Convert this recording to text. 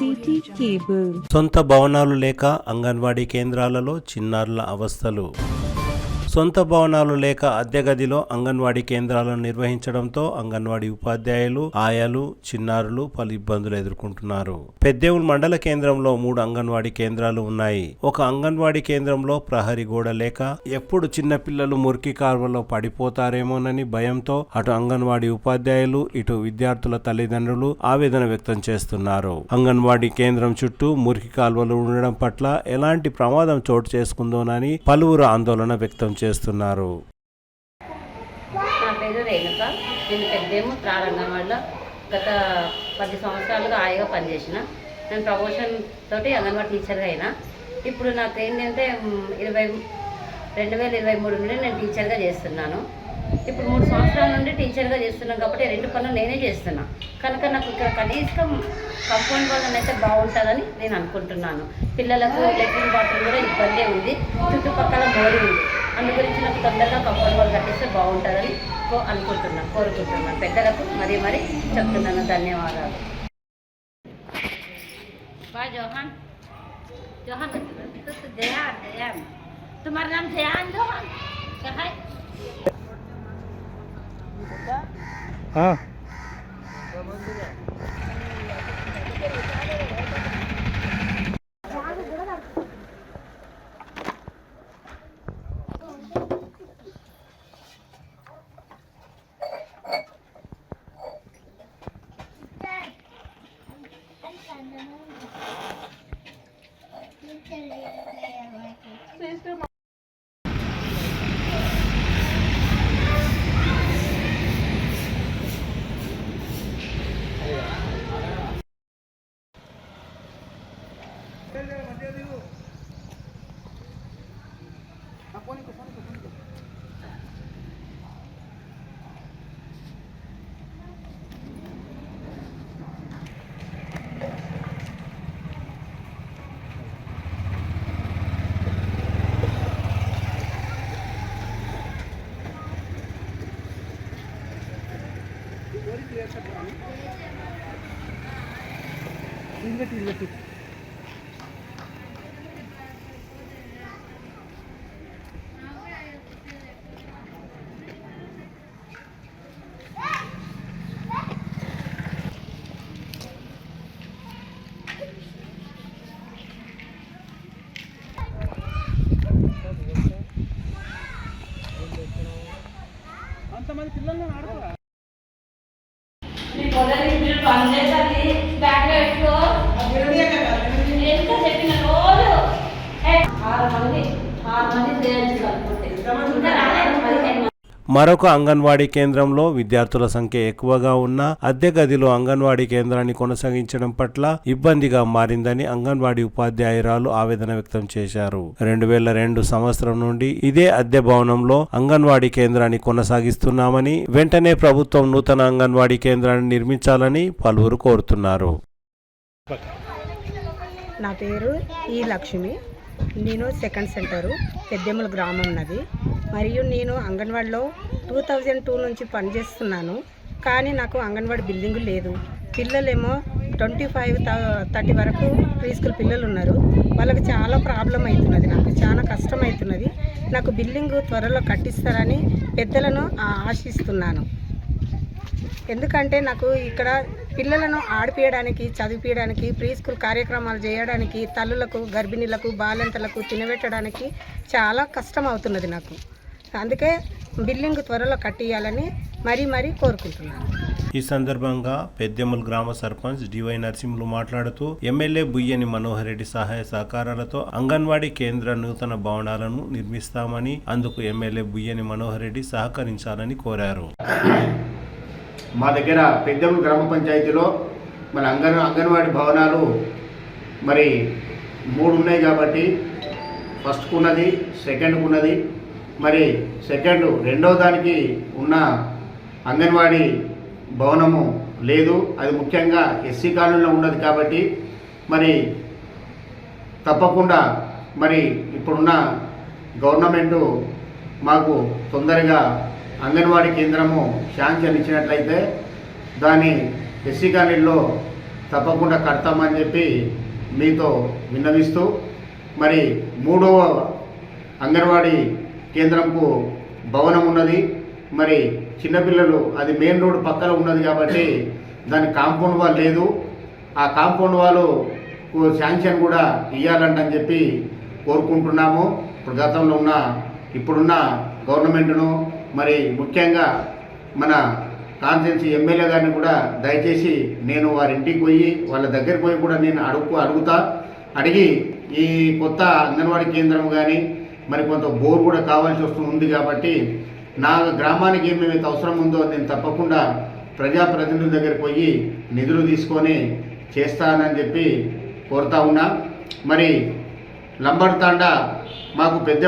City cable. సొంత భవనాలు లేక అంగన్వాడీ కేంద్రాలలో చిన్నారుల అవస్థలు. సొంత భవనాలు లేక అద్దె గదిలో అంగన్వాడీ కేంద్రాలను నిర్వహించడంతో అంగన్వాడీ ఉపాధ్యాయులు, ఆయాలు, చిన్నారులు పలు ఇబ్బందులు ఎదుర్కొంటున్నారు. పెద్దేవుల్ మండల కేంద్రంలో 3 అంగన్వాడీ కేంద్రాలు ఉన్నాయి. ఒక అంగన్వాడీ కేంద్రంలో ప్రహరీ గోడ లేక ఎప్పుడు చిన్నపిల్లలు మురికి కాలువలో పడిపోతారేమోనని భయంతో అటు అంగన్వాడీ ఉపాధ్యాయులు, ఇటు విద్యార్థుల తల్లిదండ్రులు ఆవేదన వ్యక్తం చేస్తున్నారు. అంగన్వాడీ కేంద్రం చుట్టూ మురికి కాలువలు ఉండడం పట్ల ఎలాంటి ప్రమాదం చోటు చేసుకుందోనని పలువురు ఆందోళన వ్యక్తం చేస్తున్నారు. నా పేరు రేణుక. నేను పెద్దేమో అంగన్వాడీలో గత 10 సంవత్సరాలుగా ఆయిగా పనిచేసిన. నేను ప్రమోషన్ తోటి అంగన్వాడీ టీచర్గా అయినా. ఇప్పుడు నాకు ఏంటంటే 2023 నుండి నేను టీచర్గా చేస్తున్నాను. ఇప్పుడు 3 సంవత్సరాల నుండి టీచర్గా చేస్తున్నాను కాబట్టి 2 పనులు నేనే చేస్తున్నా. కనుక నాకు ఇక్కడ కనీసం కంపౌండ్ వాళ్ళని అయితే బాగుంటుందని నేను అనుకుంటున్నాను. పిల్లలకు లెట్రిన్ బాటిల్ కూడా ఇబ్బందే ఉంది, చుట్టుపక్కల మోరి ఉంది. అందు గురించి నాకు తొందరగా కంపౌండ్ వాళ్ళు కట్టిస్తే బాగుంటుందని కోరుకుంటున్నాను. పెద్దలకు మరీ చెప్తున్నాను. ధన్యవాదాలు. బా జోహాన్ జోహాన్ జయాన్ తుమార్ నామ్ జయాన్ జోహాన్ क्या है? हाँ అంతమంది పిల్లల్ని ఆడుకోరా. మరొక అంగన్వాడీ కేంద్రంలో విద్యార్థుల సంఖ్య ఎక్కువగా ఉన్న అద్దె గదిలో అంగన్వాడీ కేంద్రాన్ని కొనసాగించడం పట్ల ఇబ్బందిగా మారిందని అంగన్వాడీ ఉపాధ్యాయురాలు ఆవేదన వ్యక్తం చేశారు. 2002 సంవత్సరం నుండి ఇదే అద్దె భవనంలో అంగన్వాడీ కేంద్రాన్ని కొనసాగిస్తున్నామని, వెంటనే ప్రభుత్వం నూతన అంగన్వాడీ కేంద్రాన్ని నిర్మించాలని పలువురు కోరుతున్నారు. నా పేరు ఈ లక్ష్మి. నేను సెకండ్ సెంటరు పెద్దెముల గ్రామం నది. మరియు నేను అంగన్వాడిలో 2002 నుంచి పనిచేస్తున్నాను. కానీ నాకు అంగన్వాడి బిల్డింగు లేదు. పిల్లలేమో 25-30 వరకు ప్రీ స్కూల్ పిల్లలు ఉన్నారు. వాళ్ళకి చాలా ప్రాబ్లం అవుతున్నది, నాకు చాలా కష్టం అవుతున్నది. నాకు బిల్డింగు త్వరలో కట్టిస్తారని పెద్దలను ఆశిస్తున్నాను. ఎందుకంటే నాకు ఇక్కడ పిల్లలను ఆడిపియడానికి, చదివిపించడానికి, ప్రీ స్కూల్ కార్యక్రమాలు చేయడానికి, తల్లులకు, గర్భిణీలకు, బాలింతలకు తినబెట్టడానికి చాలా కష్టం అవుతున్నది నాకు. అందుకే బిల్డింగ్ త్వరలో కట్టియాలని మరీ కోరుకుంటున్నాను. ఈ సందర్భంగా పెద్దెముల్ గ్రామ సర్పంచ్ డివై నరసింహులు మాట్లాడుతూ ఎమ్మెల్యే బుయ్యని మనోహర్ రెడ్డి సహాయ సహకారాలతో అంగన్వాడీ కేంద్ర నూతన భవనాలను నిర్మిస్తామని, అందుకు ఎమ్మెల్యే బుయ్యని మనోహర్ రెడ్డి సహకరించాలని కోరారు. మా దగ్గర పెద్దెముల్ గ్రామ పంచాయతీలో మన అంగన్వాడీ భవనాలు మరి 3 ఉన్నాయి కాబట్టి ఫస్ట్కు ఉన్నది, సెకండ్కు ఉన్నది. మరి రెండో దానికి ఉన్న అంగన్వాడీ భవనము లేదు. అది ముఖ్యంగా ఎస్సీ కాలనీలో ఉన్నది కాబట్టి మరి తప్పకుండా మరి ఇప్పుడున్న గవర్నమెంటు మాకు తొందరగా అంగన్వాడీ కేంద్రము శాంక్షన్ ఇచ్చినట్లయితే దాన్ని ఎస్సీ కాలనీలో తప్పకుండా కడతామని చెప్పి మీతో విన్నవిస్తూ మరి 3వ అంగన్వాడీ కేంద్రంకు భవనం ఉన్నది. మరి చిన్నపిల్లలు అది మెయిన్ రోడ్ పక్కన ఉన్నది కాబట్టి దాని కాంపౌండ్ వాల్ లేదు. ఆ కాంపౌండ్ వాళ్ళు శాంక్షన్ కూడా ఇవ్వాలంటని చెప్పి కోరుకుంటున్నాము. ఇప్పుడు గతంలో ఉన్న ఇప్పుడున్న గవర్నమెంట్ను మరి ముఖ్యంగా మన కాన్స్టిట్యున్సీ ఎమ్మెల్యే గారిని కూడా దయచేసి నేను వారి ఇంటికి పోయి వాళ్ళ దగ్గరికి పోయి కూడా నేను అడిగి ఈ కొత్త అంగన్వాడీ కేంద్రం కానీ మరి కొంత బోర్ కూడా కావాల్సి ఉంది కాబట్టి నా గ్రామానికి ఏమేమైతే అవసరం ఉందో నేను తప్పకుండా ప్రజాప్రతినిధుల దగ్గరికి పోయి నిధులు తీసుకొని చేస్తానని చెప్పి కోరుతా ఉన్నా. మరి లంబడతాండ మాకు పెద్ద